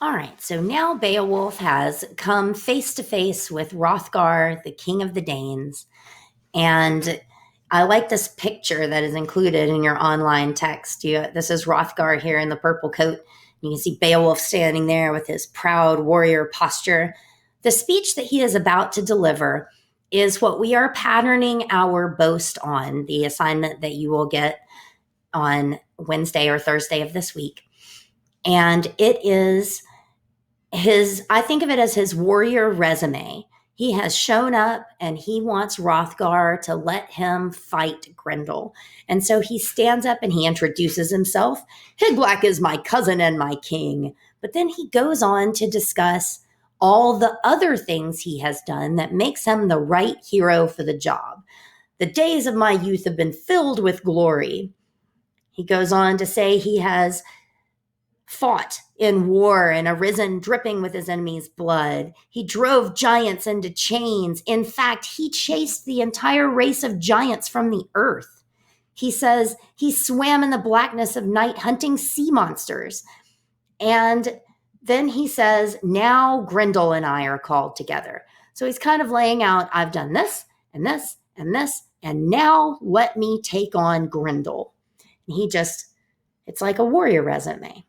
All right, so now Beowulf has come face to face with Hrothgar, the king of the Danes. And I like this picture that is included in your online text. This is Hrothgar here in the purple coat. You can see Beowulf standing there with his proud warrior posture. The speech that he is about to deliver is what we are patterning our boast on, the assignment that you will get on Wednesday or Thursday of this week. And it is I think of it as his warrior resume. He has shown up and he wants Hrothgar to let him fight Grendel. And so he stands up and he introduces himself. Higelac is my cousin and my king. But then he goes on to discuss all the other things he has done that makes him the right hero for the job. The days of my youth have been filled with glory. He goes on to say he has fought in war and arisen dripping with his enemy's blood. He drove giants into chains. In fact, he chased the entire race of giants from the earth. He says he swam in the blackness of night hunting sea monsters. And then he says, now Grendel and I are called together. So he's kind of laying out, I've done this and this and this, and now let me take on Grendel. And it's like a warrior resume.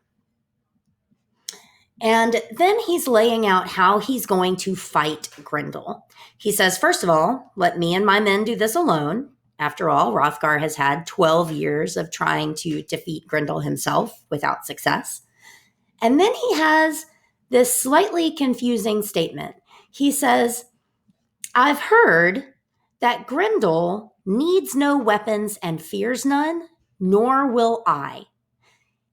And then he's laying out how he's going to fight Grendel. He says, first of all, let me and my men do this alone. After all, Hrothgar has had 12 years of trying to defeat Grendel himself without success. And then he has this slightly confusing statement. He says, I've heard that Grendel needs no weapons and fears none, nor will I.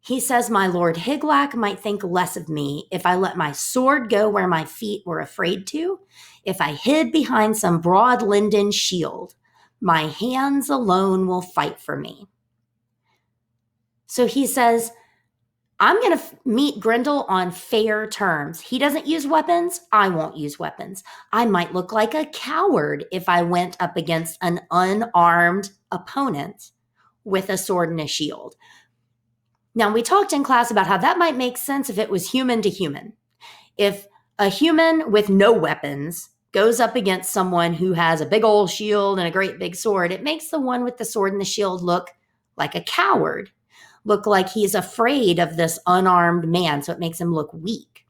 He says my lord Higelac might think less of me if I let my sword go where my feet were afraid to, if I hid behind some broad linden shield. My hands alone will fight for me. So he says, I'm going to meet Grendel on fair terms. He doesn't use weapons. I won't use weapons. I might look like a coward if I went up against an unarmed opponent with a sword and a shield. Now, we talked in class about how that might make sense if it was human to human. If a human with no weapons goes up against someone who has a big old shield and a great big sword, it makes the one with the sword and the shield look like a coward, look like he's afraid of this unarmed man, so it makes him look weak.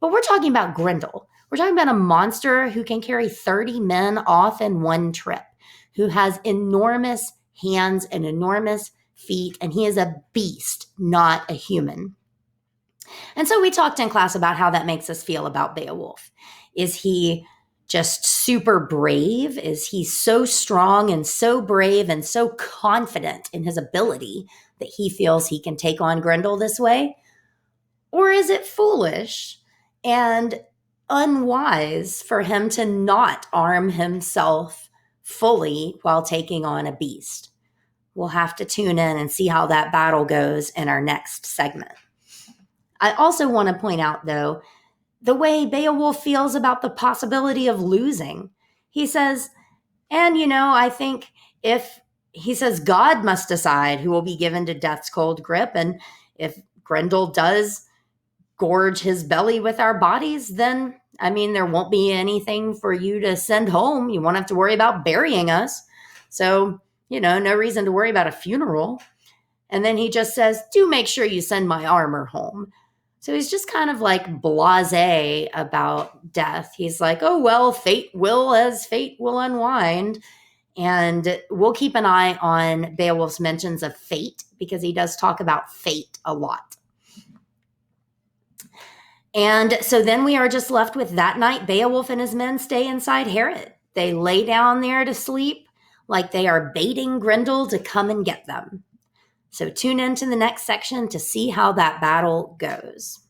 But we're talking about Grendel. We're talking about a monster who can carry 30 men off in one trip, who has enormous hands and enormous feet, and he is a beast, not a human. And so we talked in class about how that makes us feel about Beowulf. Is he just super brave? Is he so strong and so brave and so confident in his ability that he feels he can take on Grendel this way? Or is it foolish and unwise for him to not arm himself fully while taking on a beast? We'll have to tune in and see how that battle goes in our next segment. I also want to point out, though, the way Beowulf feels about the possibility of losing. He says, I think he says God must decide who will be given to death's cold grip. And if Grendel does gorge his belly with our bodies, then, there won't be anything for you to send home. You won't have to worry about burying us. So, no reason to worry about a funeral. And then he just says, do make sure you send my armor home. So he's just kind of like blasé about death. He's like, oh, well, fate will unwind. And we'll keep an eye on Beowulf's mentions of fate because he does talk about fate a lot. And so then we are just left with that night, Beowulf and his men stay inside Harod. They lay down there to sleep like they are baiting Grendel to come and get them. So tune into the next section to see how that battle goes.